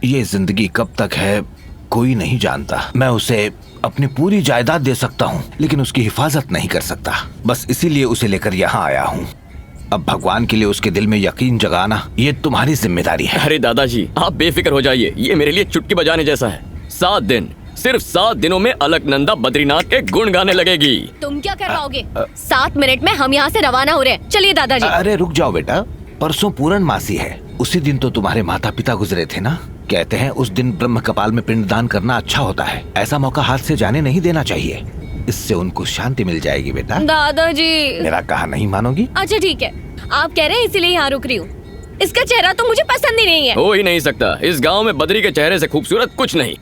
ये जिंदगी कब तक है कोई नहीं जानता। मैं उसे अपनी पूरी जायदाद दे सकता हूँ लेकिन उसकी हिफाजत नहीं कर सकता। बस इसीलिए उसे लेकर यहाँ आया हूँ। अब भगवान के लिए उसके दिल में यकीन जगाना ये तुम्हारी जिम्मेदारी है। अरे दादाजी आप बेफिक्र हो जाइए, ये मेरे लिए चुटकी बजाने जैसा है। 7 दिन, सिर्फ 7 दिनों में अलकनंदा बद्रीनाथ के गुण गाने लगेगी। तुम क्या कर पाओगे? 7 मिनट में हम यहाँ से रवाना हो रहे हैं। चलिए दादाजी। अरे रुक जाओ बेटा, परसों पूर्णमासी है। उसी दिन तो तुम्हारे माता पिता गुजरे थे ना। कहते हैं उस दिन ब्रह्म कपाल में पिंडदान करना अच्छा होता है। ऐसा मौका हाथ से जाने नहीं देना चाहिए, इससे उनको शांति मिल जाएगी बेटा। दादाजी मेरा कहा नहीं मानोगी? अच्छा ठीक है, आप कह रहे हैं इसीलिए यहाँ रुक रही हूँ। इसका चेहरा तो मुझे पसंद ही नहीं है। हो ही नहीं सकता, इस गांव में बद्री के चेहरे से खूबसूरत कुछ नहीं।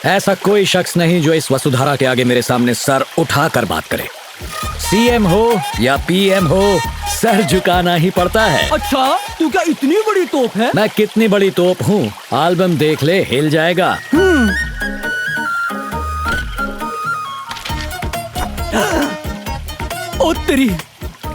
ऐसा कोई शख्स नहीं जो इस वसुधारा के आगे मेरे सामने सर उठाकर बात करे। सीएम हो या पीएम हो, सर झुकाना ही पड़ता है। अच्छा, तू क्या इतनी बड़ी तोप है? मैं कितनी बड़ी तोप हूँ, एल्बम देख ले, हिल जाएगा। ओ तेरी,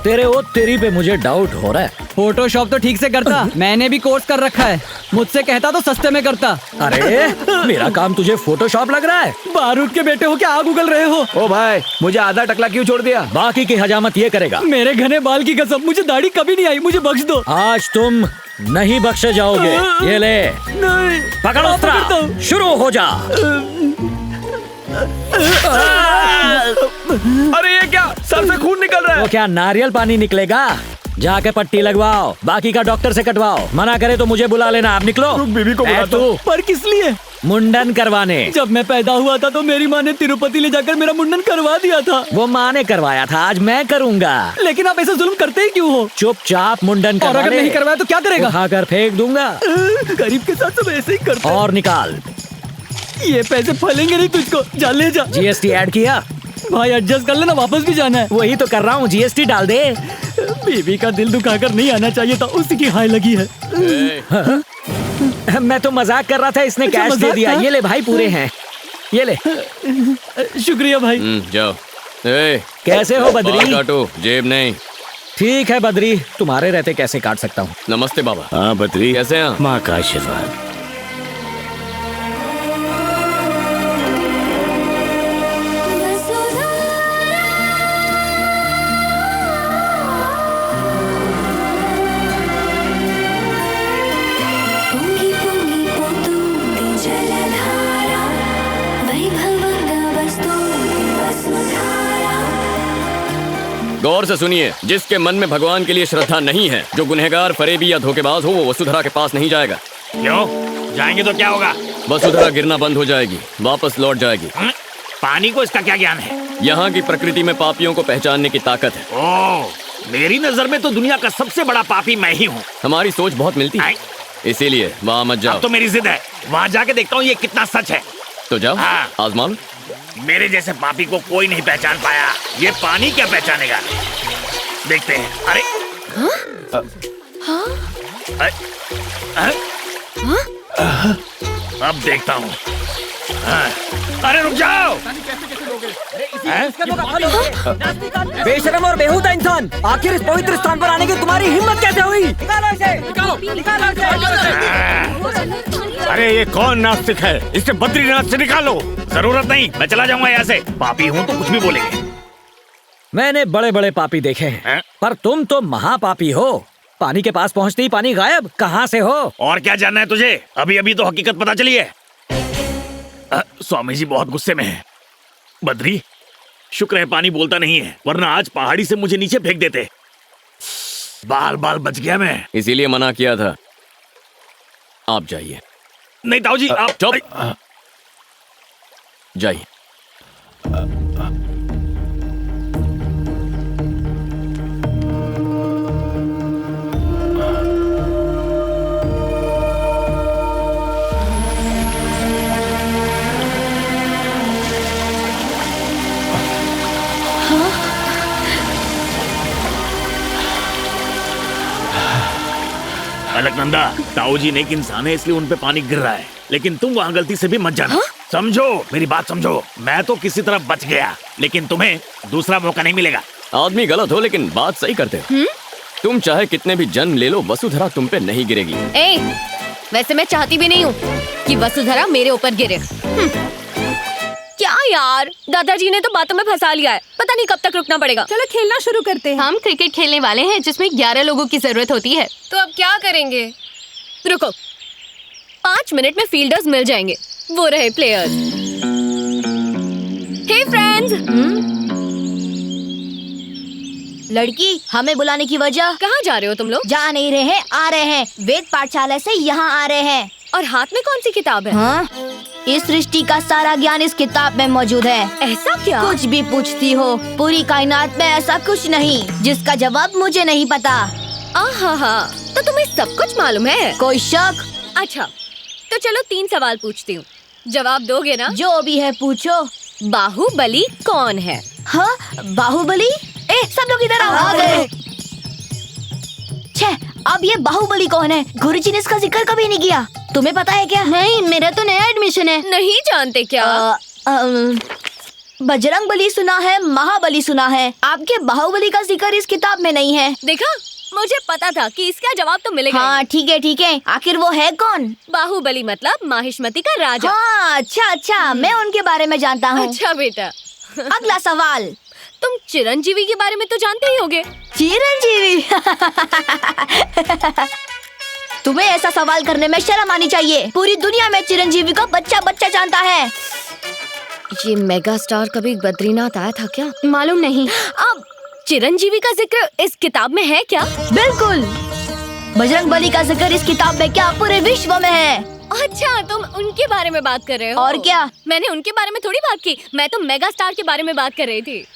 तेरे ओ तेरी पे मुझे डाउट हो रहा है। फोटोशॉप तो ठीक से करता। मैंने भी कोर्स कर रखा है। मुझसे कहता तो सस्ते में करता। अरे मेरा काम तुझे फोटोशॉप लग रहा है? बारूद के बेटे हो क्या आग उगल रहे हो? ओ भाई, मुझे आधा टकला क्यों छोड़ दिया? बाकी की हजामत ये करेगा। मेरे घने बाल की कसम, मुझे दाढ़ी कभी नहीं आई, मुझे बख्श दो। आज तुम नहीं बख्शे जाओगे। ये ले, नहीं पकड़ अस्त्र, शुरू हो जा। अरे ये क्या, सर से खून निकल रहा है। तो क्या नारियल पानी निकलेगा? जाके पट्टी लगवाओ, बाकी का डॉक्टर से कटवाओ। मना करे तो मुझे बुला लेना। आप निकलो। बीबी को बुला। तू पर किस लिए? मुंडन करवाने। जब मैं पैदा हुआ था तो मेरी माँ ने तिरुपति ले जाकर मेरा मुंडन करवा दिया था। वो माँ ने करवाया था, आज मैं करूँगा। लेकिन आप ऐसा जुल्म करते ही क्यों हो? चुपचाप मुंडन और करवा अगर ले। नहीं करवाया तो क्या करेगा? उठाकर फेंक दूंगा। गरीब के साथ सब ऐसे ही करते हैं। और निकाल। ये पैसे फलेंगे नहीं तुझको, जा ले जा। जीएसटी ऐड किया? भाई एडजस्ट कर लेना, वापस भी जाना है। वही तो कर रहा हूँ, जीएसटी डाल दे। बीवी का दिल दुखाकर नहीं आना चाहिए था, उसी की हाय लगी है। मैं तो मजाक कर रहा था, इसने अच्छा, कैश दे मजाक दिया। था? ये ले भाई, पूरे हैं, ये ले। शुक्रिया भाई। जाओ। कैसे हो बद्री? बाल काटो, जेब नहीं। ठीक है बद्री, तुम्हारे रहते कैसे काट सकता हूँ। नमस्ते बाबा। हाँ बद्री, कैसे हैं? माँ का आशीर्वाद। गौर से सुनिए, जिसके मन में भगवान के लिए श्रद्धा नहीं है, जो गुनहगार, फरेबी या धोखेबाज हो, वो वसुधरा के पास नहीं जाएगा। क्यों? जाएंगे तो क्या होगा? वसुधरा गिरना बंद हो जाएगी, वापस लौट जाएगी। पानी को इसका क्या ज्ञान है? यहाँ की प्रकृति में पापियों को पहचानने की ताकत है। ओह, मेरी नजर में तो दुनिया का सबसे बड़ा पापी मैं ही हूँ। हमारी सोच बहुत मिलती है, इसीलिए वहाँ मत जाओ। अब तो मेरी जिद है, वहाँ जाके देखता हूँ ये कितना सच है। तो जाओ, हाँ। आजमा लो। मेरे जैसे पापी को कोई नहीं पहचान पाया, ये पानी क्या पहचानेगा? देखते हैं। अरे अब देखता हूँ। अरे रुक जाओ। बेशरम और बेहुदा इंसान, आखिर इस पवित्र स्थान पर आने की तुम्हारी हिम्मत कैसे हुई? निकालो इसे, निकालो इसे। अरे ये कौन नास्तिक है? इसे बद्रीनाथ से निकालो। जरूरत नहीं, मैं चला जाऊंगा यहाँ से। पापी हूँ तो कुछ भी बोलेंगे। मैंने बड़े बड़े पापी देखे हैं, पर तुम तो महापापी हो। पानी के पास पहुँचते ही पानी गायब, कहाँ से हो? और क्या जानना है तुझे? अभी अभी तो हकीकत पता चली है। स्वामी जी बहुत गुस्से में हैं। बद्री, शुक्र है पानी बोलता नहीं है, वरना आज पहाड़ी से मुझे नीचे फेंक देते। बाल बाल बच गया मैं। इसीलिए मना किया था। आप जाइए। नहीं ताऊ जी, आप चुप। जाइए। अलकनंदा, ताऊ जी नेक इंसान है, इसलिए उन पे पानी गिर रहा है, लेकिन तुम वहाँ गलती से भी मत जाना। समझो, मेरी बात समझो। मैं तो किसी तरह बच गया, लेकिन तुम्हें दूसरा मौका नहीं मिलेगा। आदमी गलत हो लेकिन बात सही करते हो। तुम चाहे कितने भी जन्म ले लो, वसुधरा तुम पे नहीं गिरेगी। ए, वैसे मैं चाहती भी नहीं हूँ कि वसुधरा मेरे ऊपर गिरे। क्या यार, दादाजी ने तो बातों में फंसा लिया है, पता नहीं कब तक रुकना पड़ेगा। चलो खेलना शुरू करते हैं। हम क्रिकेट खेलने वाले हैं जिसमें 11 लोगों की जरूरत होती है। तो अब क्या करेंगे? रुको, 5 मिनट में फील्डर्स मिल जाएंगे, वो रहे प्लेयर्स। हे फ्रेंड्स। लड़की, हमें बुलाने की वजह? कहाँ जा रहे हो तुम लोग? जा नहीं रहे हैं, आ रहे हैं। वेद पाठशाला से यहाँ आ रहे हैं। और हाथ में कौन सी किताब है? हाँ? इस सृष्टि का सारा ज्ञान इस किताब में मौजूद है। ऐसा क्या? कुछ भी पूछती हो, पूरी कायनात में ऐसा कुछ नहीं जिसका जवाब मुझे नहीं पता। आहा, तो तुम्हें सब कुछ मालूम है? कोई शक? अच्छा, तो चलो 3 सवाल पूछती हूँ, जवाब दोगे ना? जो भी है पूछो। बाहुबली कौन है? हाँ, बाहुबली? सब लोग इधर आओ। आ गए। छे, अब ये बाहुबली कौन है? गुरुजी ने इसका जिक्र कभी नहीं किया। तुम्हें पता है क्या? नहीं, मेरा तो नया एडमिशन है। नहीं जानते क्या? बजरंग बली सुना है, महाबली सुना है, आपके बाहुबली का जिक्र इस किताब में नहीं है। देखा, मुझे पता था कि इसका जवाब तो मिलेगा। हाँ ठीक है, आखिर वो है कौन? बाहुबली मतलब माहिष्मती का राजा। हाँ, अच्छा, मैं उनके बारे में जानता हूँ। अच्छा बेटा। अगला सवाल। तुम चिरंजीवी के बारे में तो जानते ही होगे। चिरंजीवी? तुम्हें ऐसा सवाल करने में शर्म आनी चाहिए। पूरी दुनिया में चिरंजीवी को बच्चा जानता है। ये मेगा स्टार कभी बद्रीनाथ आया था क्या? मालूम नहीं। अब चिरंजीवी का जिक्र इस किताब में है क्या? बिल्कुल। बजरंग बली का जिक्र इस किताब में क्या, पूरे विश्व में है। अच्छा, तुम उनके बारे में बात कर रहे हो? और क्या? मैंने उनके बारे में थोड़ी बात की, मैं तो मेगा स्टार के बारे में बात कर रही थी।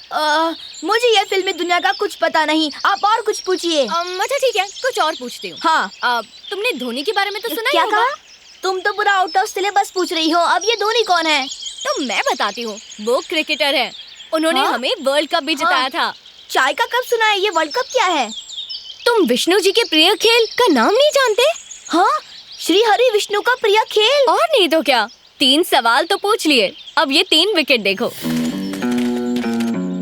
मुझे ये फिल्मी दुनिया का कुछ पता नहीं, आप और कुछ पूछिए। अच्छा ठीक है, कुछ और पूछती हूँ। हाँ। तुमने धोनी के बारे में तो सुना क्या ही होगा? कहा? तुम तो पूरा आउट ऑफ सिलेबस पूछ रही हो। अब ये धोनी कौन है? तो मैं बताती हूँ, वो क्रिकेटर है, उन्होंने हाँ? हमें वर्ल्ड कप भी जिताया था। चाय का कप सुना है, ये वर्ल्ड कप क्या है? तुम विष्णु जी के प्रिय खेल का नाम नहीं जानते? हाँ, श्री हरि विष्णु का प्रिय खेल। और नहीं तो क्या, 3 सवाल तो पूछ लिए, अब ये 3 विकेट देखो।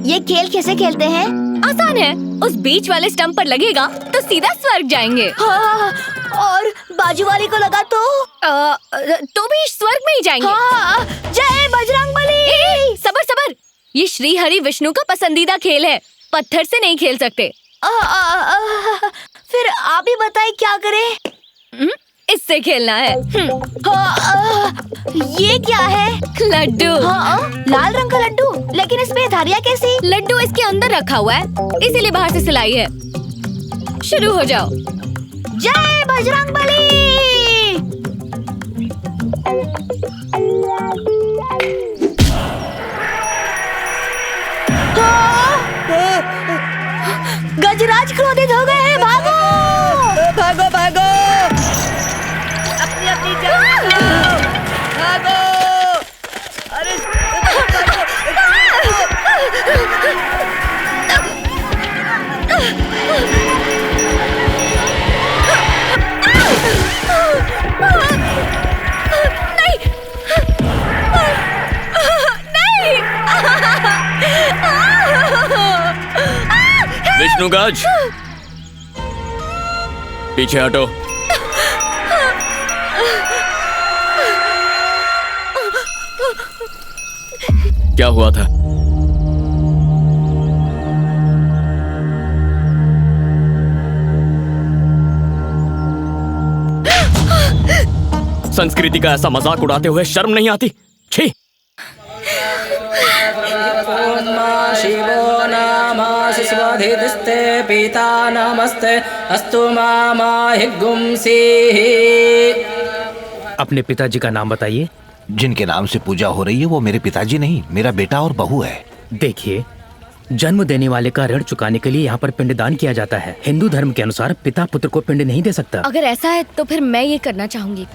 ये खेल कैसे खेलते हैं? आसान है, उस बीच वाले स्टंप पर लगेगा तो सीधा स्वर्ग जाएंगे। हाँ, और बाजू वाले को लगा तो भी स्वर्ग में ही जाएंगे। हाँ, जय बजरंग बली। सबर, ये श्री हरि विष्णु का पसंदीदा खेल है, पत्थर से नहीं खेल सकते। फिर आप ही बताइए क्या करें? इससे खेलना है। ये क्या है? लड्डू। लाल रंग का लड्डू, लेकिन इसमें धारियाँ कैसी? लड्डू इसके अंदर रखा हुआ है, इसीलिए बाहर से सिलाई है। शुरू हो जाओ। जय बजरंग बली। गजराज क्रोधित हो गए हैं, भागो भागो। अपनी जान भागो। अरे विष्णुगज, पीछे हटो। क्या हुआ था? संस्कृति का ऐसा मजाक उड़ाते हुए शर्म नहीं आती? छी! शिवो नाम शिशुधिस्ते पिता नमस्ते अस्तु माहिगुंसी। अपने पिताजी का नाम बताइए। जिनके नाम से पूजा हो रही है वो मेरे पिताजी नहीं, मेरा बेटा और बहू है। देखिए, जन्म देने वाले का ऋण चुकाने के लिए यहाँ पर पिंडदान किया जाता है। हिंदू धर्म के अनुसार पिता पुत्र को पिंड नहीं दे सकता। अगर ऐसा है तो फिर मैं ये करना चाहूंगी।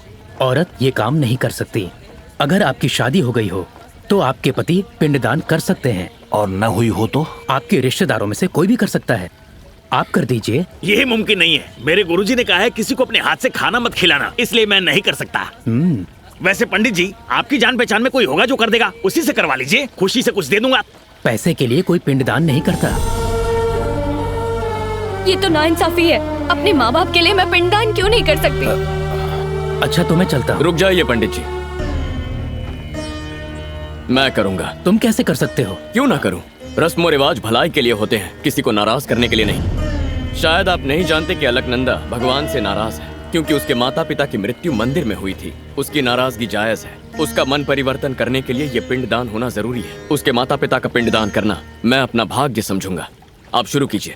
औरत ये काम नहीं कर सकती। अगर आपकी शादी हो गई हो तो आपके पति पिंडदान कर सकते हैं, और न हुई हो तो आपके रिश्तेदारों में से कोई भी कर सकता है। आप कर दीजिए। ये मुमकिन नहीं है। मेरे गुरुजी ने कहा है किसी को अपने हाथ से खाना मत खिलाना, इसलिए मैं नहीं कर सकता। वैसे पंडित जी, आपकी जान पहचान में कोई होगा जो कर देगा, उसी से करवा लीजिए, खुशी से कुछ दे दूंगा। पैसे के लिए कोई पिंडदान नहीं करता। ये तो नाइंसाफी है। अपने माँ बाप के लिए मैं पिंडदान क्यों नहीं कर सकती? अच्छा तो मैं चलता हूँ। रुक जाइए पंडित जी, मैं करूंगा। तुम कैसे कर सकते हो? क्यों ना करूं? रस्म रिवाज भलाई के लिए होते हैं, किसी को नाराज करने के लिए नहीं। शायद आप नहीं जानते कि अलकनंदा भगवान से नाराज है क्योंकि उसके माता पिता की मृत्यु मंदिर में हुई थी। उसकी नाराजगी जायज है। उसका मन परिवर्तन करने के लिए ये पिंडदान होना जरूरी है। उसके माता पिता का पिंडदान करना मैं अपना भाग्य समझूंगा। आप शुरू कीजिए।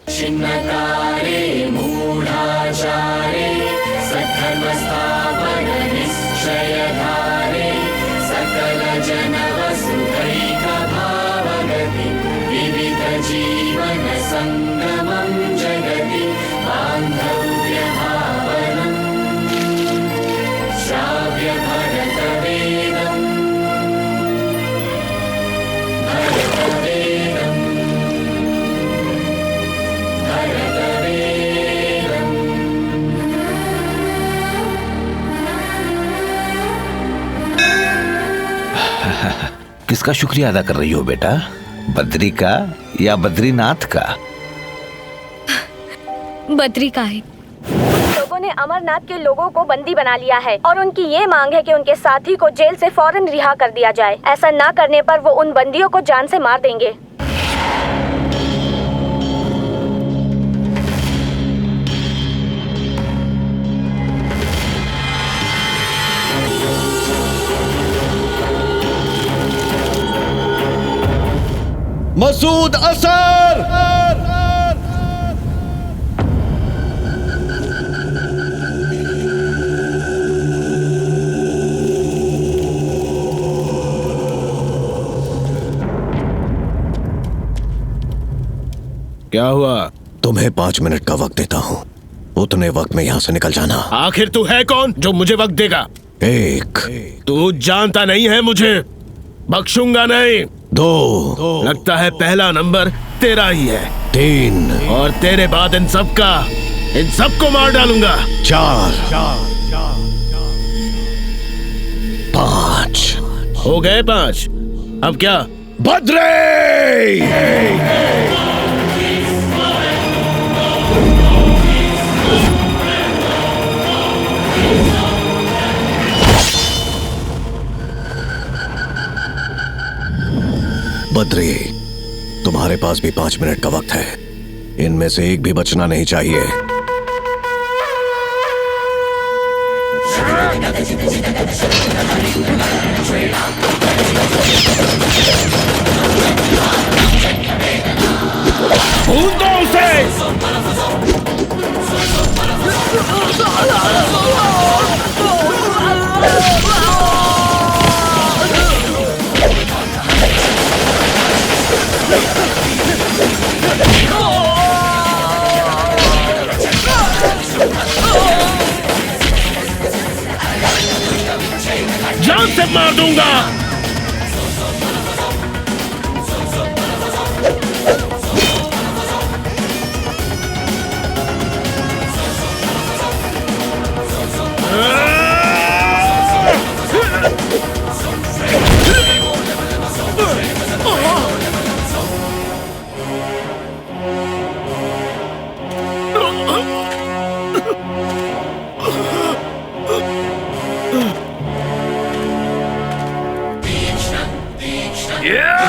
किसका शुक्रिया अदा कर रही हो बेटा? बद्री का या बद्रीनाथ का? बद्री का है। लोगों ने अमरनाथ के लोगों को बंदी बना लिया है और उनकी ये मांग है कि उनके साथी को जेल से फौरन रिहा कर दिया जाए। ऐसा ना करने पर वो उन बंदियों को जान से मार देंगे। मसूद असर! क्या हुआ? तुम्हें 5 मिनट का वक्त देता हूँ, उतने वक्त में यहाँ से निकल जाना। आखिर तू है कौन जो मुझे वक्त देगा? तू जानता नहीं है मुझे, बख्शूंगा नहीं। 2 लगता है पहला नंबर तेरा ही है। 3 और तेरे बाद इन सबको मार डालूंगा। 4 5 हो गए 5। अब क्या? बद्रे! बद्री, तुम्हारे पास भी 5 मिनट का वक्त है। इनमें से एक भी बचना नहीं चाहिए। भूल दो उसे! जान से मार दूंगा। Yeah!